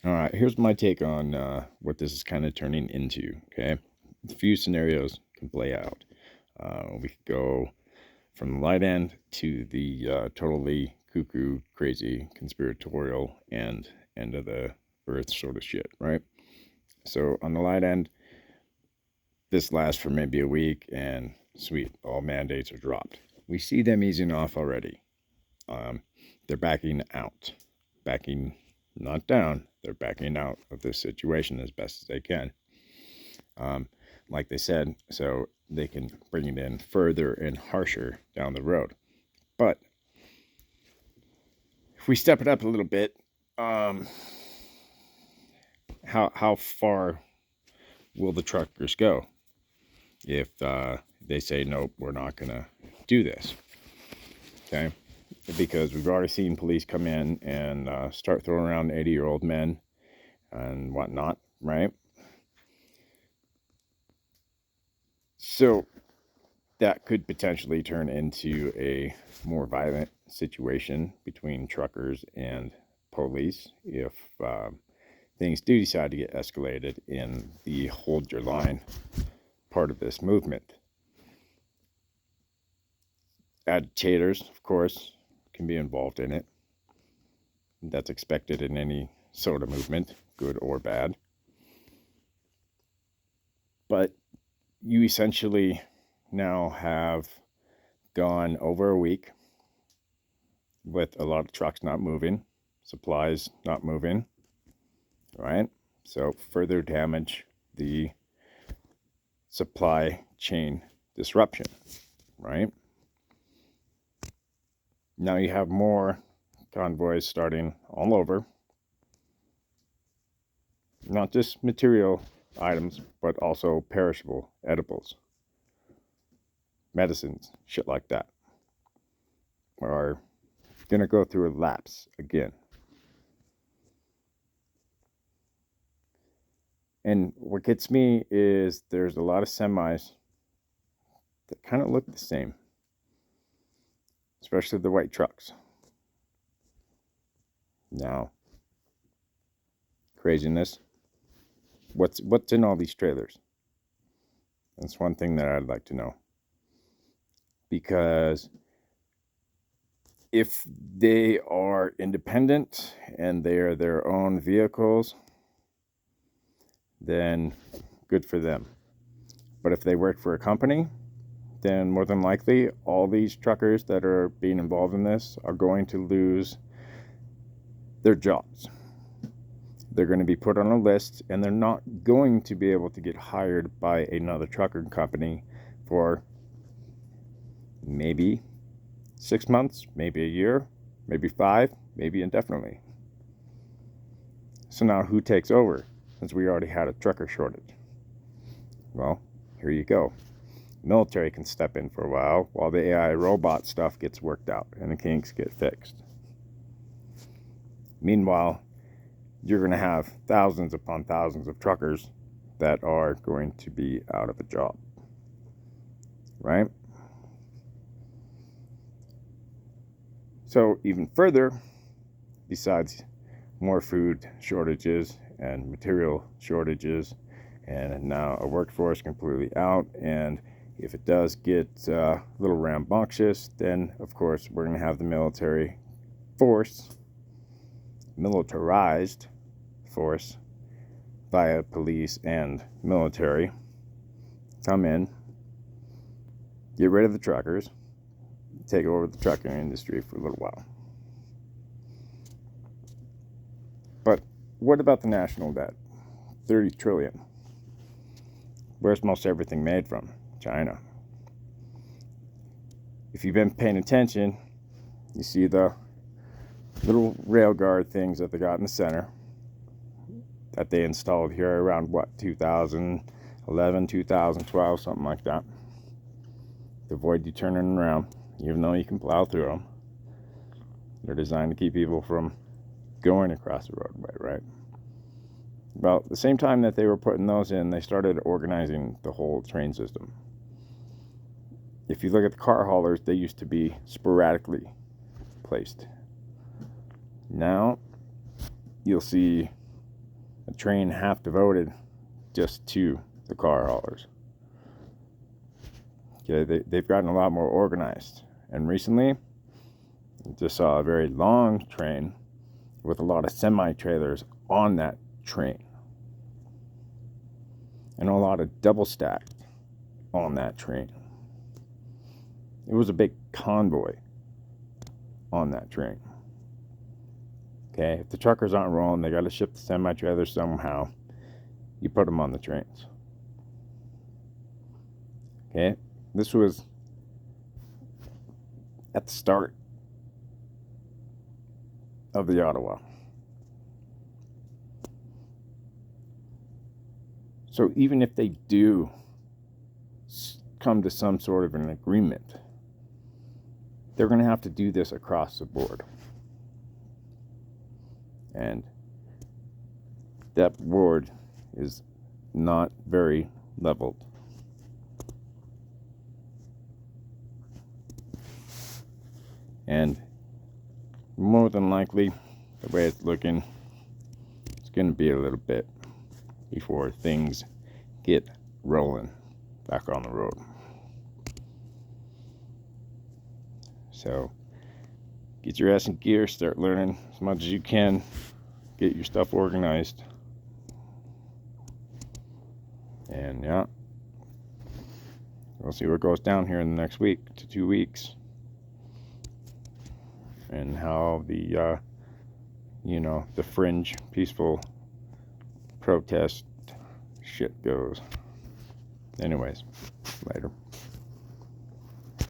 All right, here's my take on what this is kind of turning into. Okay, a few scenarios can play out. We could go from the light end to the totally cuckoo, crazy, conspiratorial end of the earth sort of shit, right? So on the light end, this lasts for maybe a week, and sweet, all mandates are dropped. We see them easing off already. They're backing out, backing not down. They're backing out of this situation as best as they can. Like they said, so they can bring it in further and harsher down the road. But if we step it up a little bit, how far will the truckers go if they say nope, we're not gonna do this? Okay, because we've already seen police come in and start throwing around 80-year-old men and whatnot, right? So that could potentially turn into a more violent situation between truckers and police if things do decide to get escalated in the hold your line part of this movement. Agitators, of course, can be involved in it. That's expected in any sort of movement, good or bad. But you essentially now have gone over a week with a lot of trucks not moving, supplies not moving, right? So further damage the supply chain disruption, right? Now you have more convoys starting all over, not just material items, but also perishable edibles, medicines, shit like that, are going to go through a lapse again. And what gets me is there's a lot of semis that kind of look the same, especially the white trucks. Now, craziness. What's in all these trailers? That's one thing that I'd like to know. Because if they are independent and they are their own vehicles, then good for them. But if they work for a company, then more than likely all these truckers that are being involved in this are going to lose their jobs. They're going to be put on a list, and they're not going to be able to get hired by another trucker company for maybe 6 months, maybe a year, maybe 5, maybe indefinitely. So now who takes over, since we already had a trucker shortage? Well, here you go. Military can step in for a while the AI robot stuff gets worked out and the kinks get fixed. Meanwhile, you're going to have thousands upon thousands of truckers that are going to be out of a job, right? So even further, besides more food shortages and material shortages, and now a workforce completely out, and if it does get a little rambunctious, then of course we're going to have the military force, militarized force via police and military, come in, get rid of the truckers, take over the trucking industry for a little while. But what about the national debt? 30 trillion. Where's most everything made from? China. If you've been paying attention, you see the little rail guard things that they got in the center that they installed here around 2011, 2012, something like that, to avoid you turning around, even though you can plow through them. They're designed to keep people from going across the roadway, right? Well, at the same time that they were putting those in, they started organizing the whole train system. If you look at the car haulers, they used to be sporadically placed. Now, you'll see a train half devoted just to the car haulers. Okay, they've gotten a lot more organized. And recently, I just saw a very long train with a lot of semi-trailers on that train. And a lot of double stacked on that train. It was a big convoy on that train. Okay, if the truckers aren't rolling, they got to ship the semi-trailers somehow. You put them on the trains. Okay, this was at the start of the Ottawa. So even if they do come to some sort of an agreement, they're going to have to do this across the board. And that board is not very leveled. And more than likely, the way it's looking, it's going to be a little bit before things get rolling back on the road. So get your ass in gear, start learning as much as you can, get your stuff organized. And yeah, we'll see what goes down here in the next week to 2 weeks. And how the, the fringe, peaceful protest shit goes. Anyways, later.